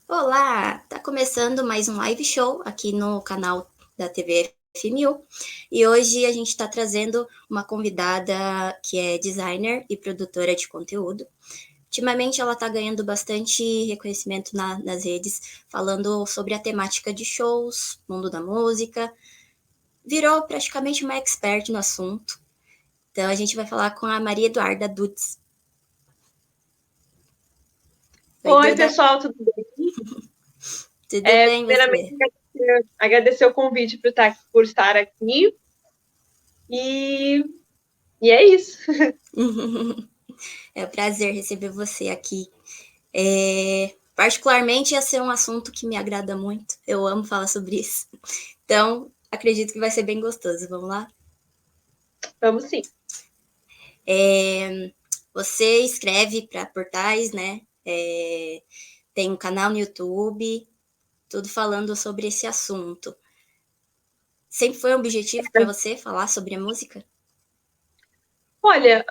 Olá, tá começando mais um live show aqui no canal da TV FMU e hoje a gente está trazendo uma convidada que é designer e produtora de conteúdo. Ultimamente ela está ganhando bastante reconhecimento nas redes, falando sobre a temática de shows, mundo da música. Virou praticamente uma expert no assunto. Então a gente vai falar com a Maria Eduarda Dudes. Oi, pessoal, tudo bem? Tudo bem, primeiramente, agradecer o convite por estar aqui. E é isso. É um prazer receber você aqui. Particularmente, ia ser um assunto que me agrada muito. Eu amo falar sobre isso. Então, acredito que vai ser bem gostoso. Vamos lá? Vamos sim. Você escreve para portais, né? Tem um canal no YouTube, tudo falando sobre esse assunto. Sempre foi um objetivo para você falar sobre a música? Olha,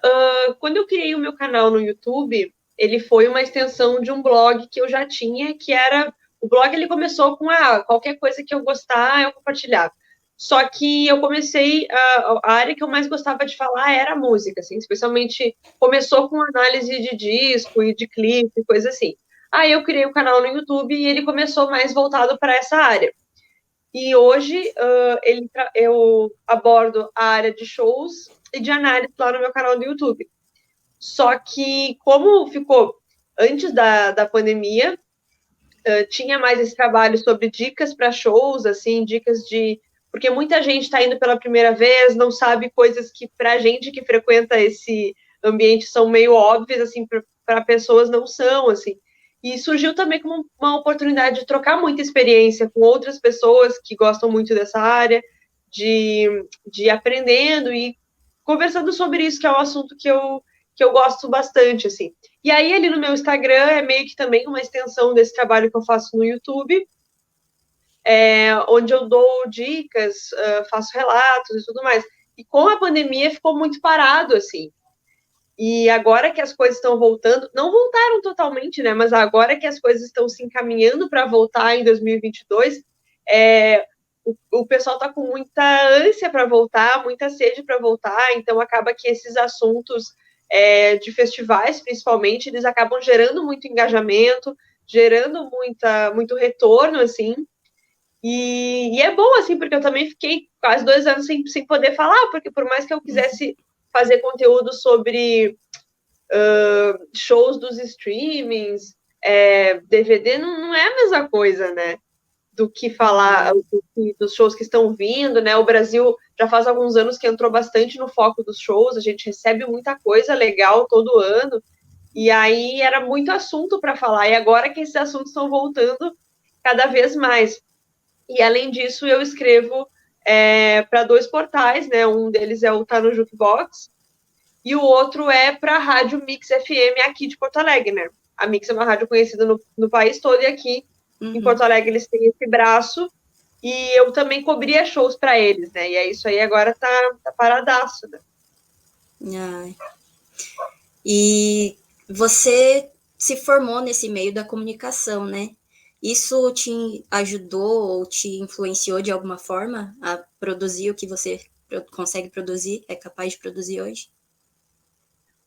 quando eu criei o meu canal no YouTube, ele foi uma extensão de um blog que eu já tinha, que era... O blog, ele começou com qualquer coisa que eu gostar, eu compartilhava. Só que eu comecei... A área que eu mais gostava de falar era a música, assim, especialmente... Começou com análise de disco e de clipe, coisa assim. Aí eu criei o canal no YouTube e ele começou mais voltado para essa área. E hoje eu abordo a área de shows e de análise lá no meu canal do YouTube. Só que, como ficou antes da pandemia, tinha mais esse trabalho sobre dicas para shows, assim, dicas de... Porque muita gente está indo pela primeira vez, não sabe coisas que, para a gente que frequenta esse ambiente, são meio óbvias, assim, para pessoas não são, assim. E surgiu também como uma oportunidade de trocar muita experiência com outras pessoas que gostam muito dessa área, de ir aprendendo e conversando sobre isso, que é um assunto que eu gosto bastante, assim. E aí, ali no meu Instagram, é meio que também uma extensão desse trabalho que eu faço no YouTube, onde eu dou dicas, faço relatos e tudo mais. E com a pandemia ficou muito parado, assim. E agora que as coisas estão voltando, não voltaram totalmente, né? Mas agora que as coisas estão se encaminhando para voltar em 2022, o pessoal está com muita ânsia para voltar, muita sede para voltar, então acaba que esses assuntos de festivais, principalmente, eles acabam gerando muito engajamento, gerando muito retorno, assim, e é bom, assim, porque eu também fiquei quase 2 anos sem poder falar, porque por mais que eu quisesse fazer conteúdo sobre shows dos streamings, DVD, não é a mesma coisa, né? Do que falar dos shows que estão vindo, né? O Brasil já faz alguns anos que entrou bastante no foco dos shows, a gente recebe muita coisa legal todo ano, e aí era muito assunto para falar, e agora que esses assuntos estão voltando cada vez mais. E além disso, eu escrevo para 2 portais, né? Um deles é o Tá no Jukebox, e o outro é para a Rádio Mix FM aqui de Porto Alegre, né? A Mix é uma rádio conhecida no país todo, e aqui em Porto Alegre eles têm esse braço, e eu também cobria shows para eles, né? E é isso aí, agora tá paradaço, né? Ai. E você se formou nesse meio da comunicação, né? Isso te ajudou ou te influenciou de alguma forma a produzir o que você consegue produzir, é capaz de produzir hoje?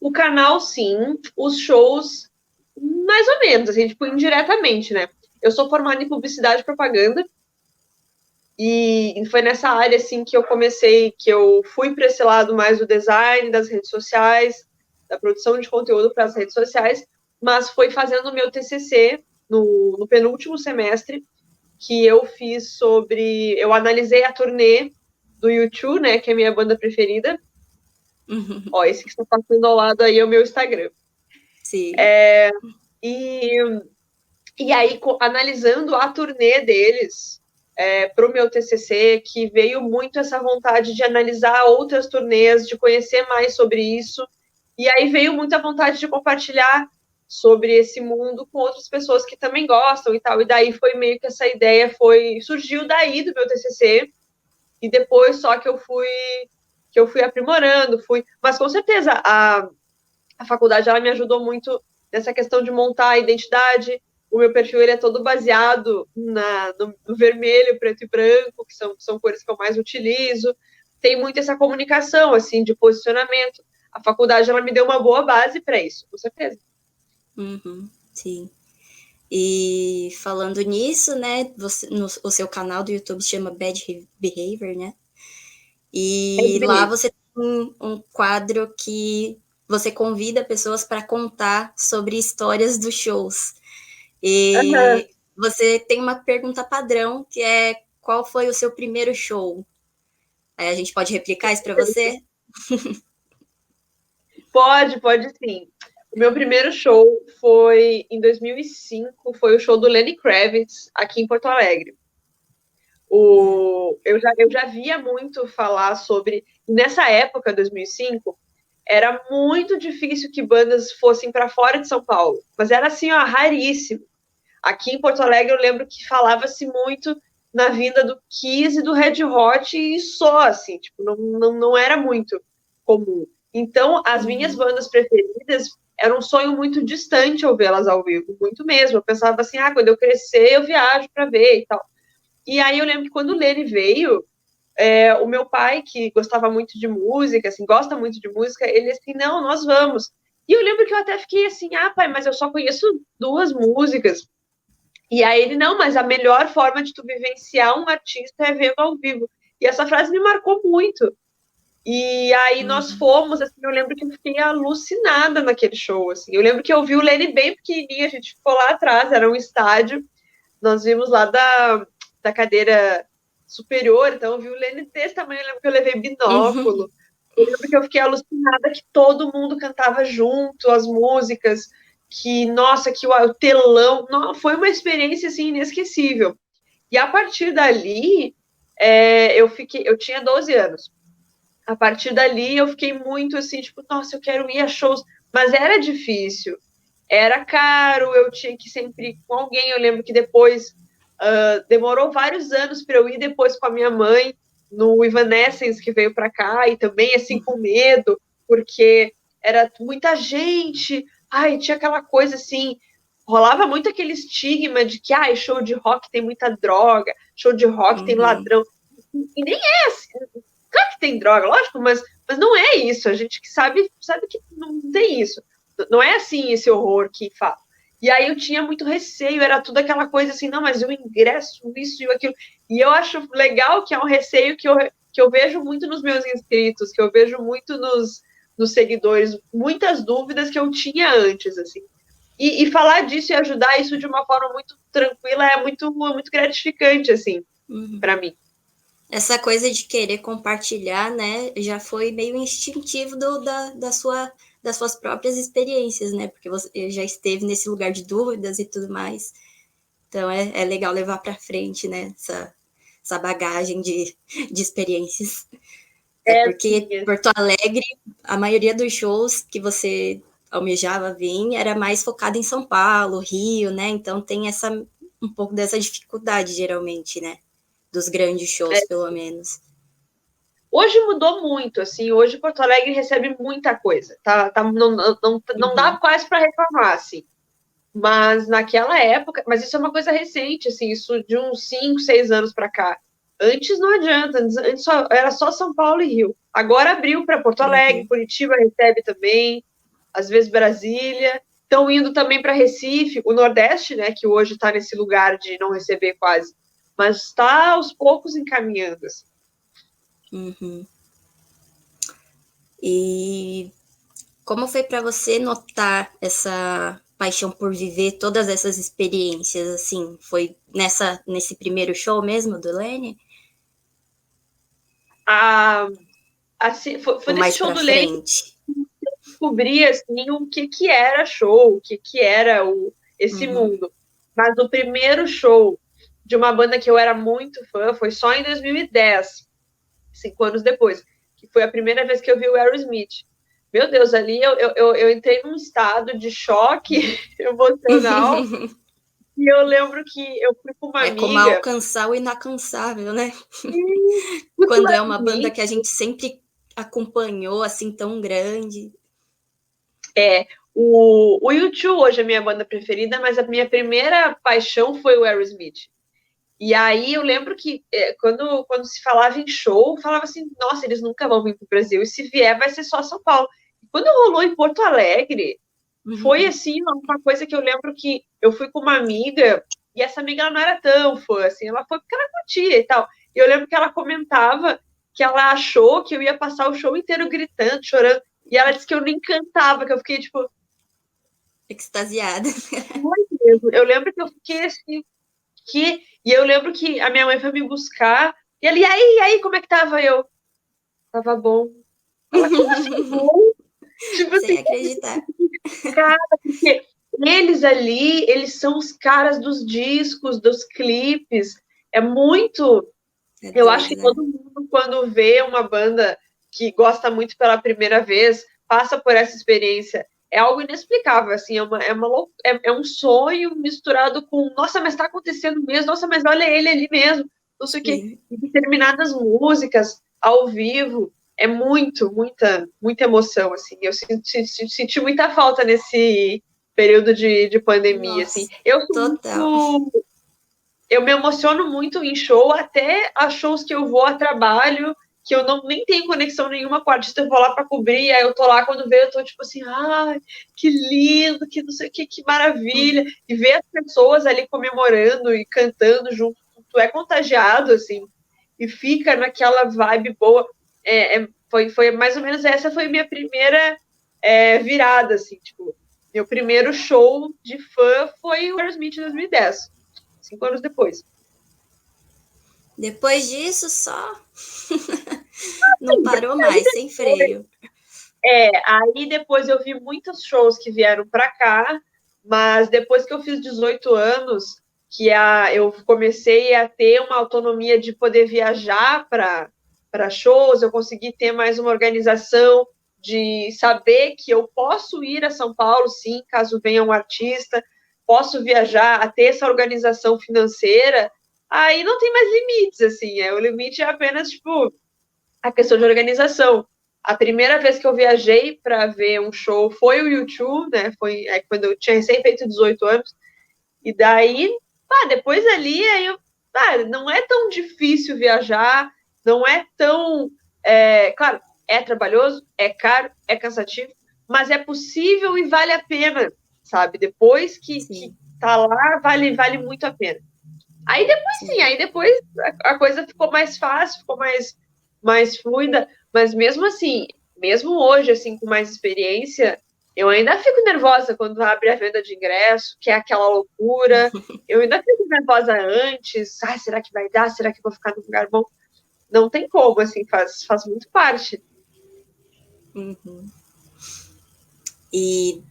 O canal, sim. Os shows, mais ou menos, assim, tipo, indiretamente, né? Eu sou formada em publicidade e propaganda, e foi nessa área, assim, que eu comecei, que eu fui para esse lado mais do design, das redes sociais, da produção de conteúdo para as redes sociais, mas foi fazendo o meu TCC no penúltimo semestre, que eu fiz sobre... Eu analisei a turnê do U2, né, que é a minha banda preferida. Ó, esse que está passando ao lado aí é o meu Instagram. Sim. E aí, analisando a turnê deles para o meu TCC, que veio muito essa vontade de analisar outras turnês, de conhecer mais sobre isso. E aí veio muita vontade de compartilhar sobre esse mundo com outras pessoas que também gostam e tal. E daí foi meio que essa ideia surgiu daí do meu TCC, e depois só que eu fui aprimorando, mas com certeza a faculdade ela me ajudou muito nessa questão de montar a identidade. O meu perfil ele é todo baseado no vermelho, preto e branco, que são cores que eu mais utilizo. Tem muito essa comunicação, assim, de posicionamento. A faculdade ela me deu uma boa base para isso, com certeza. Sim. E falando nisso, né, o seu canal do YouTube se chama Bad Behavior, né? E lá você tem um quadro que você convida pessoas para contar sobre histórias dos shows. E você tem uma pergunta padrão, que é: qual foi o seu primeiro show? Aí a gente pode replicar isso para você? Pode sim. O meu primeiro show foi em 2005, foi o show do Lenny Kravitz, aqui em Porto Alegre. Eu já via muito falar sobre... Nessa época, 2005, era muito difícil que bandas fossem para fora de São Paulo. Mas era assim, ó, raríssimo. Aqui em Porto Alegre, eu lembro que falava-se muito na vinda do Kiss e do Red Hot e só, assim, tipo, não era muito comum. Então, as minhas bandas preferidas era um sonho muito distante eu vê-las ao vivo, muito mesmo. Eu pensava assim, quando eu crescer, eu viajo para ver e tal. E aí eu lembro que quando o Lenny veio, o meu pai, que gostava muito de música, assim, gosta muito de música, ele assim, não, nós vamos. E eu lembro que eu até fiquei assim, pai, mas eu só conheço 2 músicas. E aí ele, não, mas a melhor forma de tu vivenciar um artista é vendo ao vivo. E essa frase me marcou muito. E aí nós fomos, assim, eu lembro que eu fiquei alucinada naquele show, assim. Eu lembro que eu vi o Lenny bem pequenininho, a gente ficou lá atrás, era um estádio, nós vimos lá da cadeira superior, então eu vi o Lenny desse tamanho, eu lembro que eu levei binóculo. Eu lembro que eu fiquei alucinada que todo mundo cantava junto as músicas, que, nossa, que o telão, não, foi uma experiência, assim, inesquecível. E a partir dali, eu tinha 12 anos. A partir dali, eu fiquei muito assim, tipo, nossa, eu quero ir a shows. Mas era difícil, era caro, eu tinha que sempre ir com alguém. Eu lembro que depois, demorou vários anos para eu ir depois com a minha mãe no Evanescence, que veio para cá, e também, assim, com medo, porque era muita gente. Tinha aquela coisa, assim, rolava muito aquele estigma de que, show de rock tem muita droga, show de rock tem ladrão. E nem é assim. Claro que tem droga, lógico, mas não é isso. A gente que sabe que não tem isso. Não é assim esse horror que fala. E aí eu tinha muito receio, era tudo aquela coisa assim, não, mas eu ingresso, isso e aquilo. E eu acho legal que é um receio que eu vejo muito nos meus inscritos, que eu vejo muito nos seguidores, muitas dúvidas que eu tinha antes, assim. E falar disso e ajudar isso de uma forma muito tranquila é muito gratificante, assim, para mim. Essa coisa de querer compartilhar, né, já foi meio instintivo das suas próprias experiências, né, porque você já esteve nesse lugar de dúvidas e tudo mais. Então é legal levar para frente, né, essa bagagem de experiências. Porque sim. Porto Alegre, a maioria dos shows que você almejava vir era mais focado em São Paulo, Rio, né, então tem um pouco dessa dificuldade, geralmente, né, dos grandes shows, pelo menos. Hoje mudou muito, assim, hoje Porto Alegre recebe muita coisa, não dá quase para reclamar, assim, mas naquela época, mas isso é uma coisa recente, assim, isso de uns 5, 6 anos para cá. Antes não adianta, antes era só São Paulo e Rio. Agora abriu para Porto Alegre, Curitiba recebe também, às vezes Brasília, estão indo também para Recife, o Nordeste, né, que hoje está nesse lugar de não receber quase, mas está aos poucos encaminhando, assim. E como foi para você notar essa paixão por viver todas essas experiências, assim? Foi nesse primeiro show mesmo do Lenny? Assim, foi nesse Mais show para do Lenny frente? descobrir assim, o que era show, o que era esse mundo. Mas o primeiro show de uma banda que eu era muito fã foi só em 2010, 5 anos depois, que foi a primeira vez que eu vi o Aerosmith. meu Deus, ali eu entrei num estado de choque emocional. E eu lembro que eu fui com uma É como amiga. alcançar o inalcançável, né? Muito Quando é uma banda amiga. que a gente sempre acompanhou, assim, tão grande. O U2 hoje é a minha banda preferida, mas a minha primeira paixão foi o Aerosmith. E aí eu lembro que quando se falava em show, falava assim, nossa, eles nunca vão vir para o Brasil, e se vier vai ser só São Paulo. E quando rolou em Porto Alegre, foi assim, uma coisa que eu lembro que eu fui com uma amiga, e essa amiga ela não era tão fã, assim, ela foi porque ela curtia e tal. E eu lembro que ela comentava que ela achou que eu ia passar o show inteiro gritando, chorando, e ela disse que eu nem cantava, que eu fiquei tipo, Extasiada. muito mesmo. Eu lembro que eu fiquei assim, e eu lembro que a minha mãe foi me buscar, e ela, e aí, como é que tava? Eu, tava bom. Ela, como assim bom? Tipo assim, Sem acreditar. cara, porque eles ali, eles são os caras dos discos, dos clipes. É muito. É Eu acho doido, que né? todo mundo, quando vê uma banda que gosta muito pela primeira vez, passa por essa experiência. É algo inexplicável, assim, é um sonho misturado com, nossa, mas tá acontecendo mesmo, nossa, mas olha ele ali mesmo, não sei o quê. Sim. E determinadas músicas ao vivo, é muita emoção, assim. Eu senti muita falta nesse período de pandemia, assim. Nossa, total. Eu me emociono muito em show, até a shows que eu vou a trabalho, que eu não nem tenho conexão nenhuma com o artista, eu vou lá para cobrir, aí eu tô lá, quando vejo, eu tô tipo assim, ai, que lindo, que não sei o que maravilha. E ver as pessoas ali comemorando e cantando junto, tu é contagiado, assim, e fica naquela vibe boa. Foi mais ou menos essa foi minha primeira virada, assim, tipo, meu primeiro show de fã foi o Aerosmith em 2010, 5 anos depois. Depois disso, só não parou mais, sem freio. Aí depois eu vi muitos shows que vieram para cá, mas depois que eu fiz 18 anos, eu comecei a ter uma autonomia de poder viajar para shows, eu consegui ter mais uma organização de saber que eu posso ir a São Paulo, sim, caso venha um artista, posso viajar, a ter essa organização financeira, aí não tem mais limites, assim, o limite é apenas, tipo, a questão de organização. A primeira vez que eu viajei para ver um show foi o U2, né? Foi quando eu tinha recém feito 18 anos. E daí, depois ali, não é tão difícil viajar, não é tão. Claro, é trabalhoso, é caro, é cansativo, mas é possível e vale a pena, sabe? Depois que Sim, tá lá, vale muito a pena. Aí depois sim, sim. aí depois a coisa ficou mais fácil, ficou mais fluida, mas mesmo assim, mesmo hoje, assim, com mais experiência, eu ainda fico nervosa quando abre a venda de ingresso, que é aquela loucura. Eu ainda fico nervosa antes. Ai, será que vai dar? Será que eu vou ficar no lugar bom? Não tem como, assim, faz muito parte. Uhum. E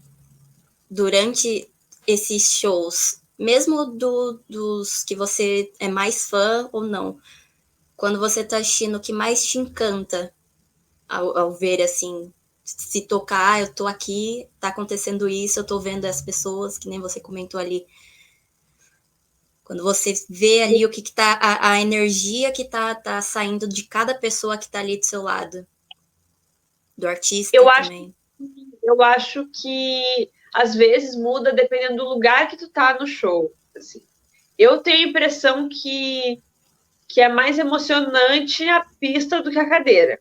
durante esses shows, mesmo dos que você é mais fã ou não, quando você tá assistindo, o que mais te encanta ao ver, assim, se tocar, eu tô aqui, tá acontecendo isso, eu tô vendo as pessoas, que nem você comentou ali. Quando você vê ali o que tá, a energia que tá saindo de cada pessoa que tá ali do seu lado, do artista Eu acho, também. eu acho que às vezes muda dependendo do lugar que tu tá no show. Assim. Eu tenho a impressão que é mais emocionante a pista do que a cadeira.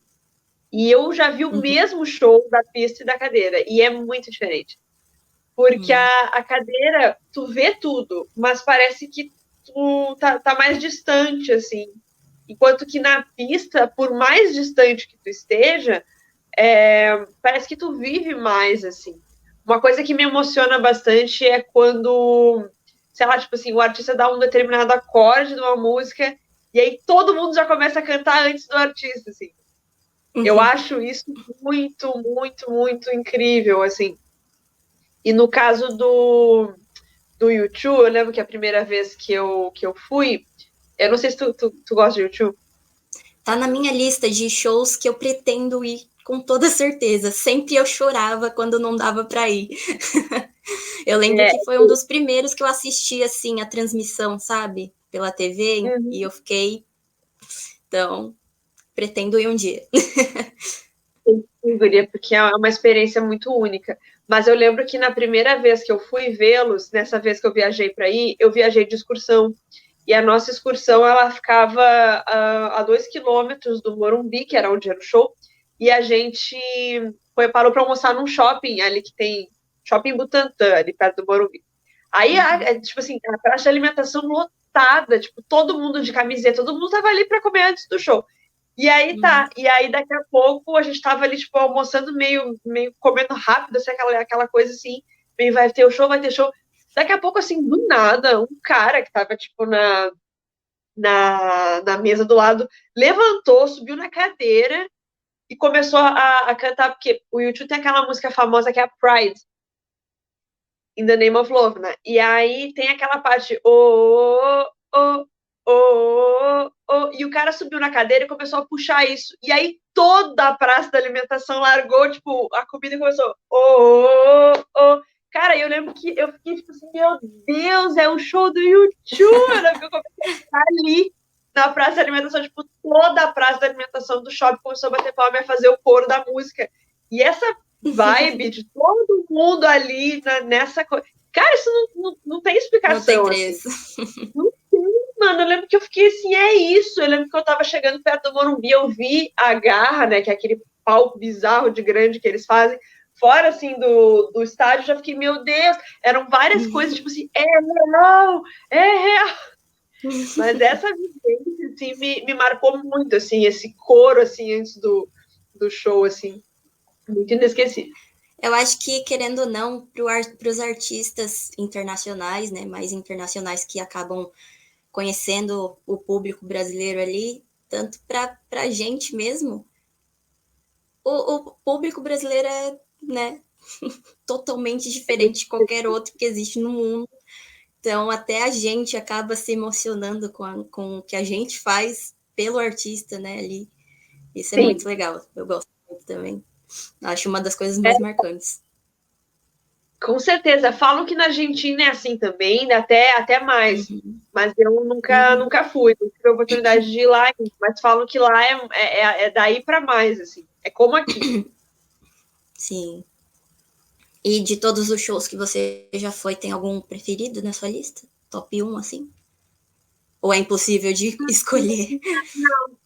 E eu já vi o Uhum. mesmo show da pista e da cadeira, e é muito diferente. Porque Uhum. a cadeira, tu vê tudo, mas parece que tu tá mais distante, assim. Enquanto que na pista, por mais distante que tu esteja, parece que tu vive mais, assim. Uma coisa que me emociona bastante é quando, sei lá, tipo assim, o artista dá um determinado acorde de uma música e aí todo mundo já começa a cantar antes do artista, assim. Eu Uhum. acho isso muito incrível, assim. E no caso do YouTube, eu lembro que a primeira vez que eu fui, eu não sei se tu gosta de YouTube. Tá na minha lista de shows que eu pretendo ir com toda certeza. Sempre eu chorava quando não dava para ir. Eu lembro que foi um dos primeiros que eu assisti, assim, a transmissão, sabe? Pela TV, e eu fiquei... Então, pretendo ir um dia. Porque é uma experiência muito única. Mas eu lembro que na primeira vez que eu fui vê-los, nessa vez que eu viajei para ir, eu viajei de excursão. E a nossa excursão, ela ficava a 2 quilômetros do Morumbi, que era onde era o show, e a gente parou para almoçar num shopping ali que tem, Shopping Butantã, ali perto do Morumbi. Aí, tipo assim, a praça de alimentação lotada, tipo, todo mundo de camiseta, todo mundo tava ali para comer antes do show. E aí e aí daqui a pouco a gente tava ali, tipo, almoçando meio comendo rápido, assim, aquela coisa assim, meio vai ter o show, vai ter show. Daqui a pouco, assim, do nada, um cara que tava, tipo, na mesa do lado, levantou, subiu na cadeira e começou a cantar, porque o YouTube tem aquela música famosa que é a Pride, In the Name of Love, né? E aí tem aquela parte, oh, oh, oh, oh, oh, e o cara subiu na cadeira e começou a puxar isso. E aí toda a praça da alimentação largou, tipo, a comida começou, oh, oh, oh. Cara, eu lembro que eu fiquei tipo assim, meu Deus, é o show do YouTube! Eu comecei a ficar ali na praça de alimentação, tipo, toda a praça da alimentação do shopping começou a bater palma e a fazer o coro da música. E essa vibe de todo mundo ali nessa coisa. Cara, isso não tem explicação. Não tem preço. Assim. Não tem, mano. Eu lembro que eu fiquei assim, é isso. Eu lembro que eu tava chegando perto do Morumbi, eu vi a Garra, né, que é aquele palco bizarro de grande que eles fazem, fora, assim, do estádio, já fiquei, meu Deus, eram várias coisas, tipo assim, é real, é real. Mas essa vivência, assim, me marcou muito, assim, esse coro, assim, antes do show, assim, muito inesquecível. Eu acho que, querendo ou não, para os artistas internacionais, né, mais internacionais que acabam conhecendo o público brasileiro ali, tanto para a gente mesmo, o público brasileiro é, né, totalmente diferente de qualquer outro que existe no mundo. Então, até a gente acaba se emocionando com o que a gente faz pelo artista, né, ali. Isso é muito legal. Eu gosto muito também. Acho uma das coisas mais marcantes. Com certeza. Falam que na Argentina é assim também, até mais. Mas eu nunca fui, não tive a oportunidade de ir lá, mas falam que lá é daí para mais, assim. É como aqui. Sim. E de todos os shows que você já foi, tem algum preferido na sua lista? Top 1, assim? Ou é impossível de escolher? Não,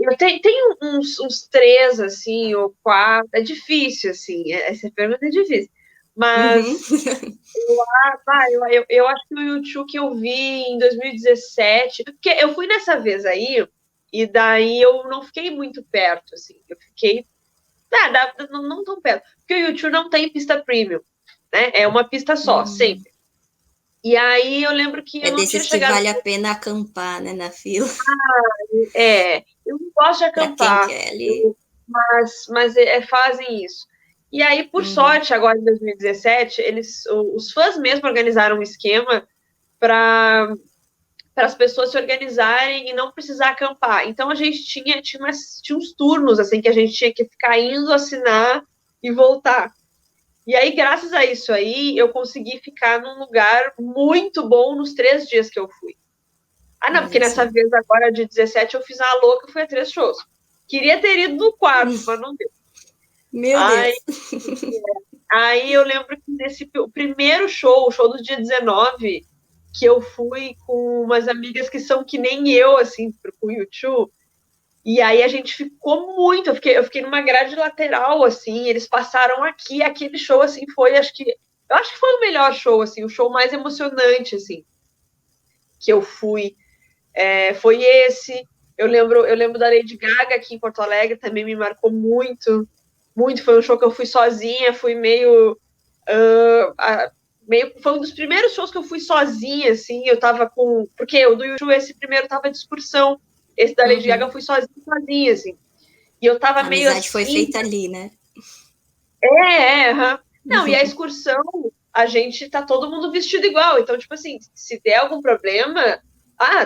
eu tenho uns 3, assim, ou 4. É difícil, assim. Essa pergunta é difícil. Mas eu acho que o YouTube que eu vi em 2017, porque eu fui nessa vez aí, e daí eu não fiquei muito perto, assim. Eu fiquei. Não tão perto. Porque o YouTube não tem pista premium, né? É uma pista só, sempre. E aí eu lembro que eu não tinha chegado. Que vale a pena acampar, né, na fila. Eu não gosto de acampar. Pra quem quer ali. Mas fazem isso. E aí, por sorte, agora em 2017, os fãs mesmo organizaram um esquema para as pessoas se organizarem e não precisar acampar. Então a gente tinha uns turnos assim que a gente tinha que ficar indo assinar e voltar. E aí, graças a isso aí, eu consegui ficar num lugar muito bom nos 3 dias que eu fui. Não, porque nessa vez agora de 17 eu fiz uma louca, fui a 3 shows. Queria ter ido no 4, mas não deu. Meu Deus. Aí eu lembro que o primeiro show, o show do dia 19, que eu fui com umas amigas que são que nem eu, assim, com o YouTube, e aí a gente ficou muito, eu fiquei numa grade lateral, assim, eles passaram aqui, aquele show, assim, foi, eu acho que foi o melhor show, assim, o show mais emocionante, assim, que eu fui, foi esse. Eu lembro da Lady Gaga aqui em Porto Alegre, também me marcou muito, foi um show que eu fui sozinha, fui meio foi um dos primeiros shows que eu fui sozinha, assim, eu tava porque o do YouTube, esse primeiro tava de excursão, esse da Lady Gaga eu fui sozinha, assim, e eu tava meio assim... A amizade foi feita ali, né? Não, e a excursão, a gente tá todo mundo vestido igual, então, tipo assim, se der algum problema,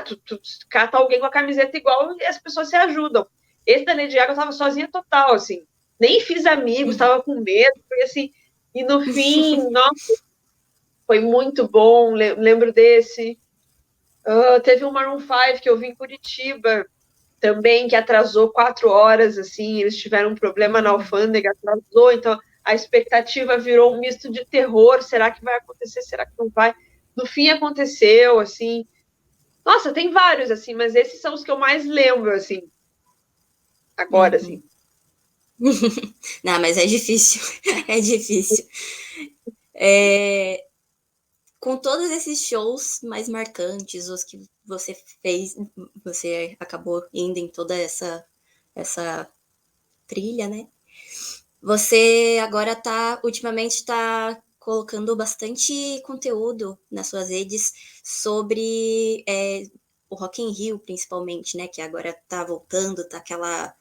tu cata alguém com a camiseta igual e as pessoas se ajudam. Esse da Lady Gaga eu tava sozinha total, assim, nem fiz amigos, estava com medo, foi assim, e no fim, nossa, foi muito bom, lembro desse. Teve um Maroon 5 que eu vi em Curitiba, também, que atrasou 4 horas, assim, eles tiveram um problema na alfândega, atrasou, então a expectativa virou um misto de terror, será que vai acontecer, será que não vai? No fim aconteceu, assim, nossa, tem vários, assim, mas esses são os que eu mais lembro, assim, agora, assim. Não, mas é difícil, é difícil. Com todos esses shows mais marcantes, os que você fez, você acabou indo em toda essa trilha, né? Você agora ultimamente tá colocando bastante conteúdo nas suas redes sobre o Rock in Rio, principalmente, né? Que agora tá voltando, tá aquela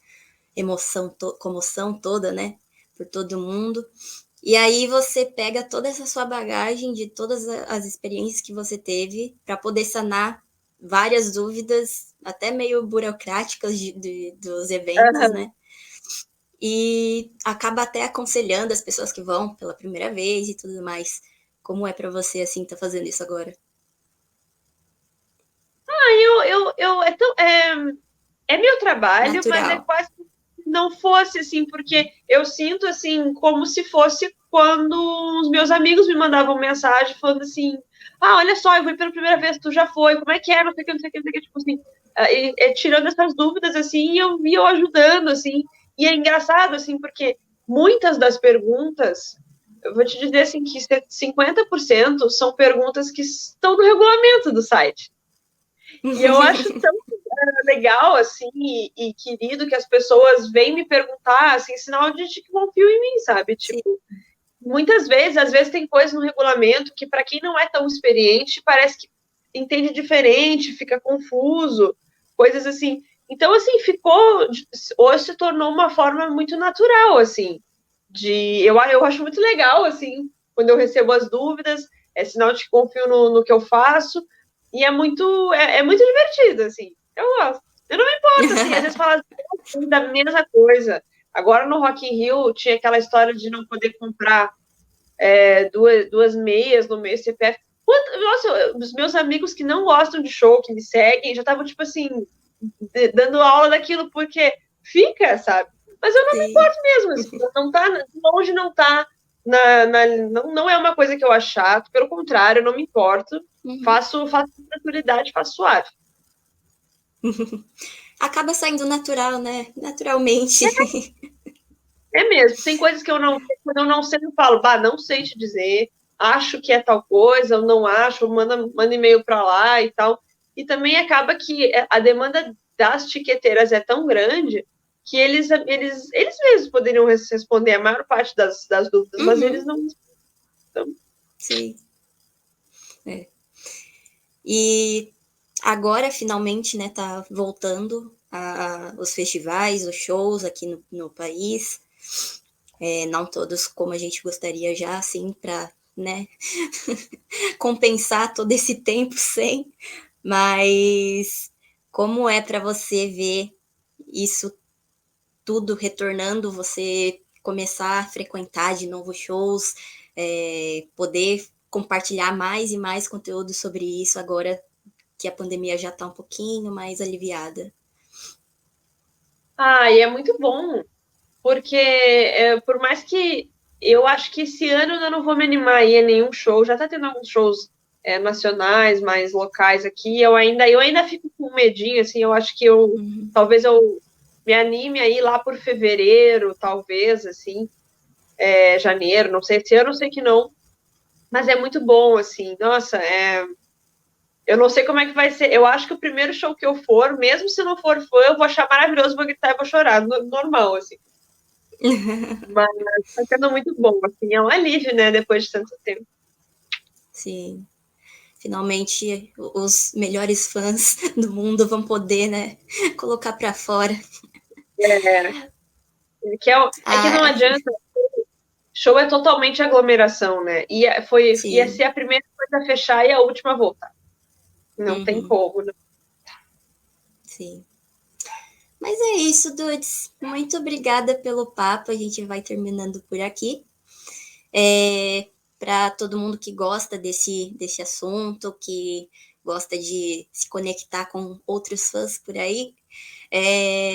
comoção toda, né? Por todo mundo. E aí você pega toda essa sua bagagem de todas as experiências que você teve para poder sanar várias dúvidas, até meio burocráticas dos eventos, né? E acaba até aconselhando as pessoas que vão pela primeira vez e tudo mais. Como é para você, assim, tá fazendo isso agora? É meu trabalho, mas é Natural. quase que não fosse assim, porque eu sinto assim como se fosse quando os meus amigos me mandavam mensagem falando assim: ah, olha só, eu fui pela primeira vez, tu já foi, como é que é? Não sei o que, não sei o que, não sei o que, tipo assim, tirando essas dúvidas assim, e eu ajudando, assim, e é engraçado, assim, porque muitas das perguntas, eu vou te dizer assim, que 50% são perguntas que estão no regulamento do site. E eu acho tão legal, assim, e querido que as pessoas vêm me perguntar, assim, sinal de que confiam em mim, sabe? Sim. Tipo, muitas vezes, às vezes tem coisa no regulamento que para quem não é tão experiente, parece que entende diferente, fica confuso, coisas assim. Então, assim, hoje se tornou uma forma muito natural, assim, eu acho muito legal, assim, quando eu recebo as dúvidas, é sinal de que confio no que eu faço, e é muito divertido, assim, eu gosto. Eu não me importo, assim, às vezes fala da mesma coisa. Agora no Rock in Rio tinha aquela história de não poder comprar duas meias no meu CPF. Nossa, os meus amigos que não gostam de show, que me seguem, já estavam, tipo assim, dando aula daquilo, porque fica, sabe? Mas eu não me Sim. importo mesmo, assim, não tá, longe não tá, não é uma coisa que eu acho chato, pelo contrário, eu não me importo, Uhum. faço com tranquilidade, faço suave. Acaba saindo natural, né? Naturalmente. É mesmo, tem coisas que quando eu não sei, eu falo, bah, não sei te dizer, acho que é tal coisa, eu não acho, manda e-mail para lá e tal. E também acaba que a demanda das tiqueteiras é tão grande que eles mesmos poderiam responder a maior parte das dúvidas, mas eles Uhum. não. Então, Sim. É. E agora, finalmente, né, tá voltando os festivais, os shows aqui no país. Não todos como a gente gostaria já, assim, para, né, compensar todo esse tempo sem. Mas como é para você ver isso tudo retornando, você começar a frequentar de novo shows, poder compartilhar mais e mais conteúdo sobre isso agora que a pandemia já está um pouquinho mais aliviada. e é muito bom, porque por mais que eu acho que esse ano eu não vou me animar a ir a nenhum show, já tá tendo alguns shows nacionais, mais locais aqui, eu ainda fico com medinho, assim, eu acho que talvez eu me anime a ir lá por fevereiro, talvez, assim, janeiro, não sei, esse ano eu sei que não, mas é muito bom, assim, nossa, eu não sei como é que vai ser, eu acho que o primeiro show que eu for, mesmo se não for fã, eu vou achar maravilhoso, vou gritar e vou chorar, normal, assim. Mas tá sendo muito bom, assim, é um alívio, né, depois de tanto tempo. Sim. Finalmente, os melhores fãs do mundo vão poder, né, colocar para fora. É que não adianta, show é totalmente aglomeração, né? Ia Sim. ser a primeira coisa a fechar e a última a voltar. Não tem Uhum, como, né? sim. Mas é isso, Dudes. Muito obrigada pelo papo. A gente vai terminando por aqui. Para todo mundo que gosta desse assunto, que gosta de se conectar com outros fãs por aí,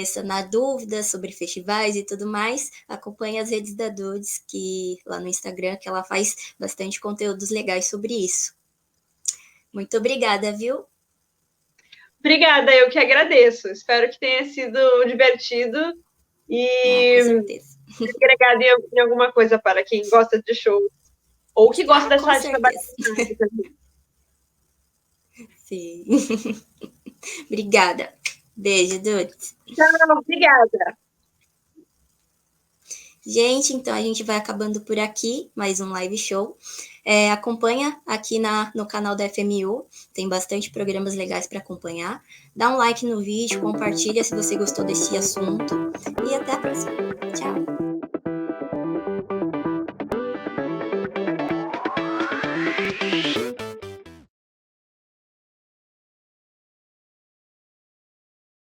sanar dúvidas sobre festivais e tudo mais, acompanhe as redes da Dudes, que lá no Instagram, que ela faz bastante conteúdos legais sobre isso. Muito obrigada, viu? Obrigada, eu que agradeço. Espero que tenha sido divertido e Com certeza. agregado em alguma coisa para quem gosta de show ou que gosta dessa Com arte de trabalho. certeza. Sim. Obrigada. Beijo, Dudes. Tchau, obrigada. Gente, então a gente vai acabando por aqui, mais um live show. Acompanha aqui no canal da FMU, tem bastante programas legais para acompanhar. Dá um like no vídeo, compartilha se você gostou desse assunto e até a próxima. Tchau!